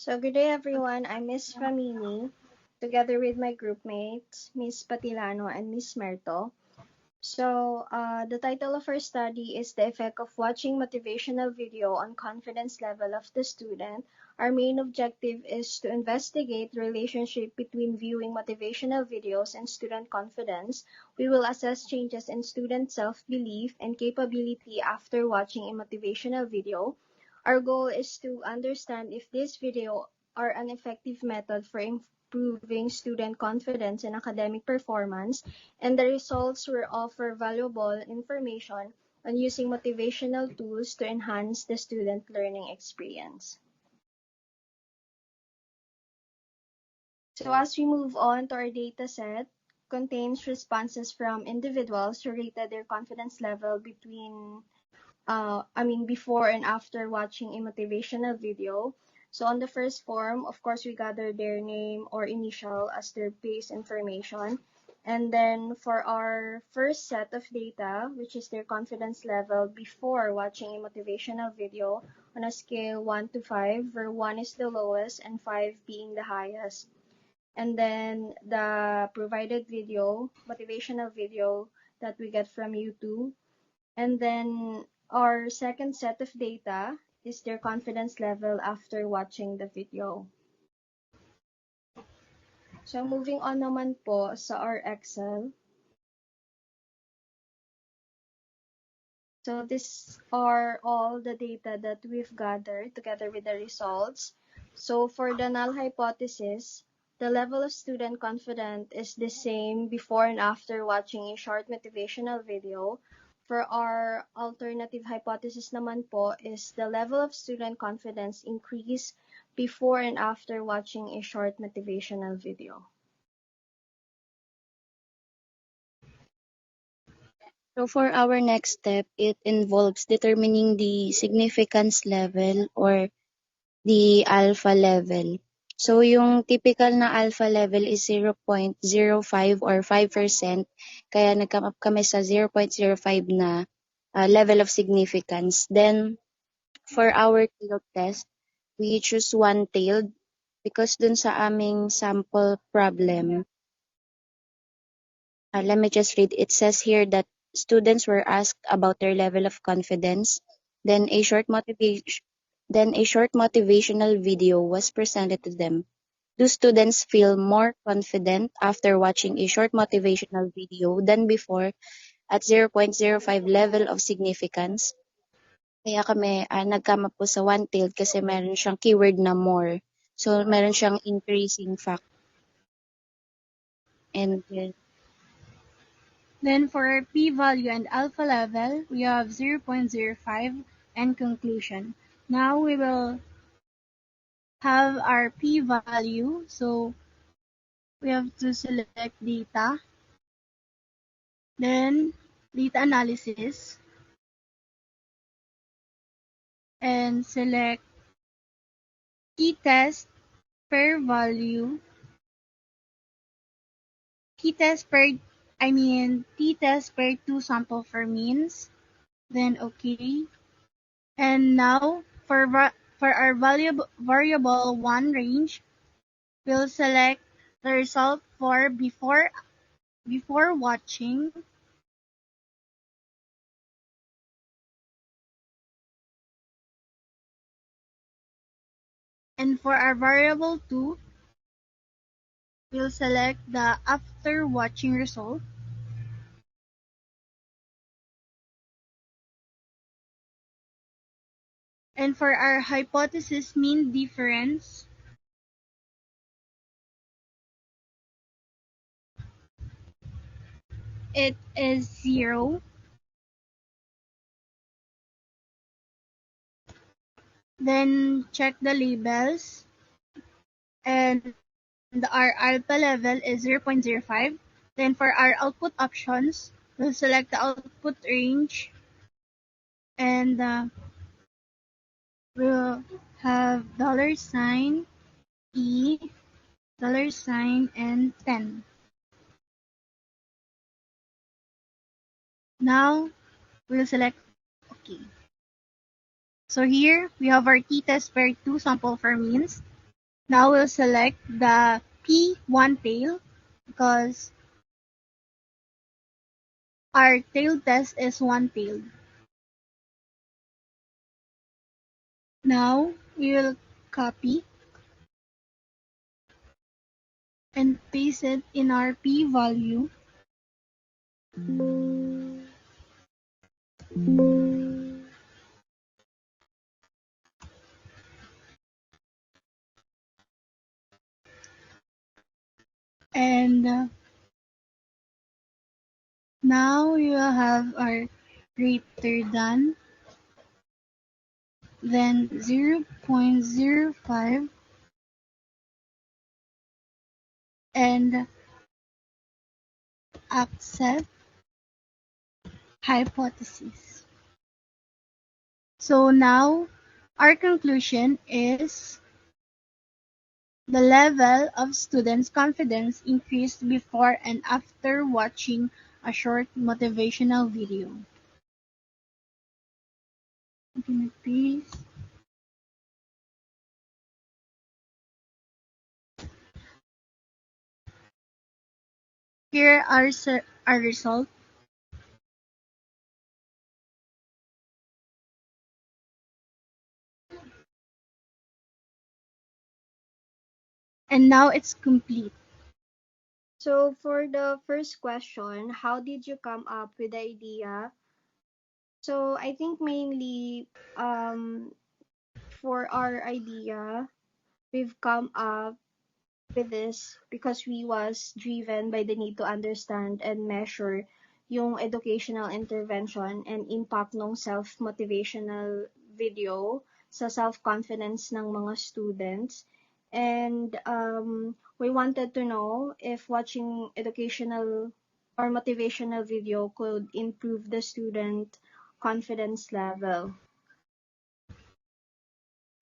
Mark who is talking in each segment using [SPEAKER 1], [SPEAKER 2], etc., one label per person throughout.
[SPEAKER 1] So good day everyone, I'm Miss Ramini, together with my group mates, Miss Patilano and Miss Merto. So the title of our study is The Effect of Watching Motivational Video on Confidence Level of the Student. Our main objective is to investigate the relationship between viewing motivational videos and student confidence. We will assess changes in student self-belief and capability after watching a motivational video. Our goal is to understand if this video are an effective method for improving student confidence and academic performance, and the results will offer valuable information on using motivational tools to enhance the student learning experience. So as we move on to our data set, contains responses from individuals who rated their confidence level before and after watching a motivational video. So on the first form, of course, we gather their name or initial as their base information. And then for our first set of data, which is their confidence level before watching a motivational video on a scale 1 to 5, where 1 is the lowest and 5 being the highest. And then the provided video, motivational video that we get from YouTube. And then our second set of data is their confidence level after watching the video. So moving on naman po sa our Excel. So these are all the data that we've gathered together with the results. So for the null hypothesis, the level of student confidence is the same before and after watching a short motivational video. For our alternative hypothesis naman po is the level of student confidence increase before and after watching a short motivational video.
[SPEAKER 2] So for our next step, it involves determining the significance level or the alpha level. So yung typical na alpha level is 0.05 or 5%, kaya nag-come up kami sa 0.05 na level of significance. Then for our tailed test, we choose one-tailed because dun sa aming sample problem, let me just read. It says here that students were asked about their level of confidence. Then a short motivational video was presented to them. Do students feel more confident after watching a short motivational video than before at 0.05 level of significance? Kaya kami nag-come up po sa one-tailed kasi meron siyang keyword na more. So meron siyang increasing factor. And
[SPEAKER 3] Then for p-value and alpha level, we have 0.05 and conclusion. Now we will have our p-value. So we have to select data, then data analysis, and select t-test per value, t-test per two sample for means, then okay. And now for our variable one range, we'll select the result for before watching, and for our variable 2, we'll select the after watching result. And for our hypothesis mean difference, it is 0. Then check the labels, and our alpha level is 0.05. Then for our output options, we'll select the output range, and we'll have $E, $, and 10. Now we'll select OK. So here we have our t-test per 2 sample for means. Now we'll select the P1 tail because our tail test is one-tailed. Now we will copy and paste it in our p-value. And now we will have our greater than, then 0.05, and accept hypothesis. So now our conclusion is the level of students' confidence increased before and after watching a short motivational video. Please. Here are our results. And now it's complete.
[SPEAKER 1] So for the first question, how did you come up with the idea? So I think mainly for our idea, we've come up with this because we was driven by the need to understand and measure yung educational intervention and impact ng self-motivational video sa self-confidence ng mga students. And we wanted to know if watching educational or motivational video could improve the student confidence level.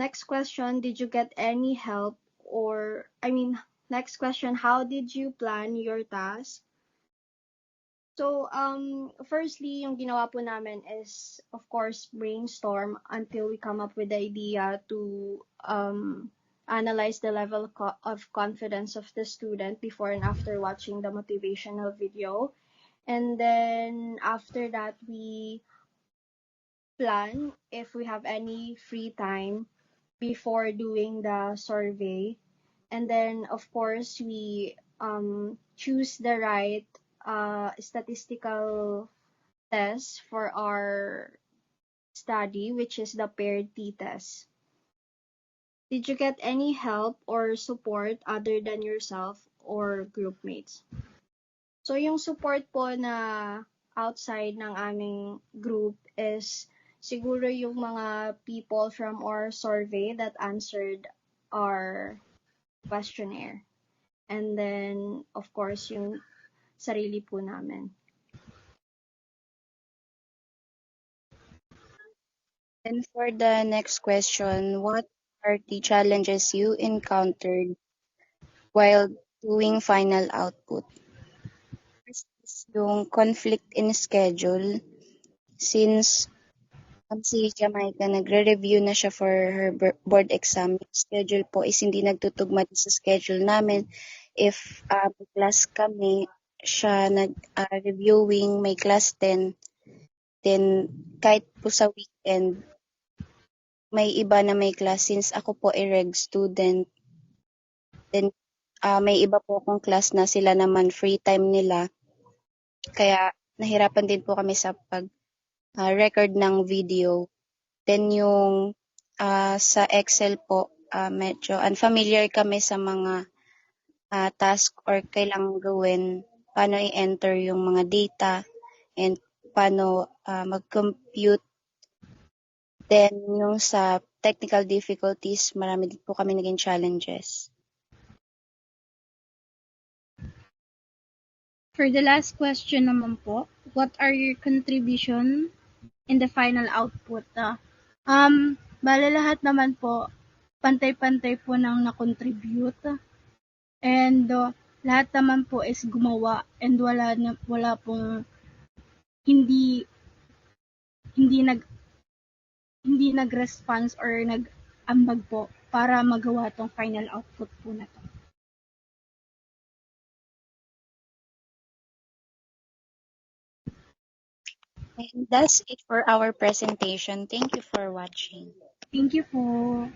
[SPEAKER 1] Next question, did you get any help next question, how did you plan your task? So, firstly, yung ginawa po namin is, of course, brainstorm until we come up with the idea to analyze the level of confidence of the student before and after watching the motivational video. And then after that, we plan if we have any free time before doing the survey. And then, of course, we choose the right statistical test for our study, which is the paired t-test. Did you get any help or support other than yourself or group mates? So, yung support po na outside ng aming group is siguro yung mga people from our survey that answered our questionnaire. And then, of course, yung sarili po namin.
[SPEAKER 2] And for the next question, what are the challenges you encountered while doing final output? First is yung conflict in schedule. Since si Jamaica nagre-review na siya for her board exam, yung schedule po is hindi nagtutugma sa schedule namin. If may class kami, siya nag-reviewing, may class 10, then kahit po sa weekend, may iba na may class. Since ako po ay reg student, then may iba po akong class na sila naman free time nila. Kaya nahirapan din po kami sa pag-record ng video. Then yung sa Excel po, medyo unfamiliar kami sa mga task or kailangang gawin, paano i-enter yung mga data, and paano mag-compute. Then yung sa technical difficulties, marami din po kami naging challenges.
[SPEAKER 3] For the last question naman po, what are your contribution in the final output? Bale lahat naman po, pantay-pantay po nang na-contribute. And lahat naman po is gumawa and wala pong hindi nag-response or ambag po para magawa tong final output po na to.
[SPEAKER 2] And that's it for our presentation. Thank you for watching.
[SPEAKER 3] Thank you po.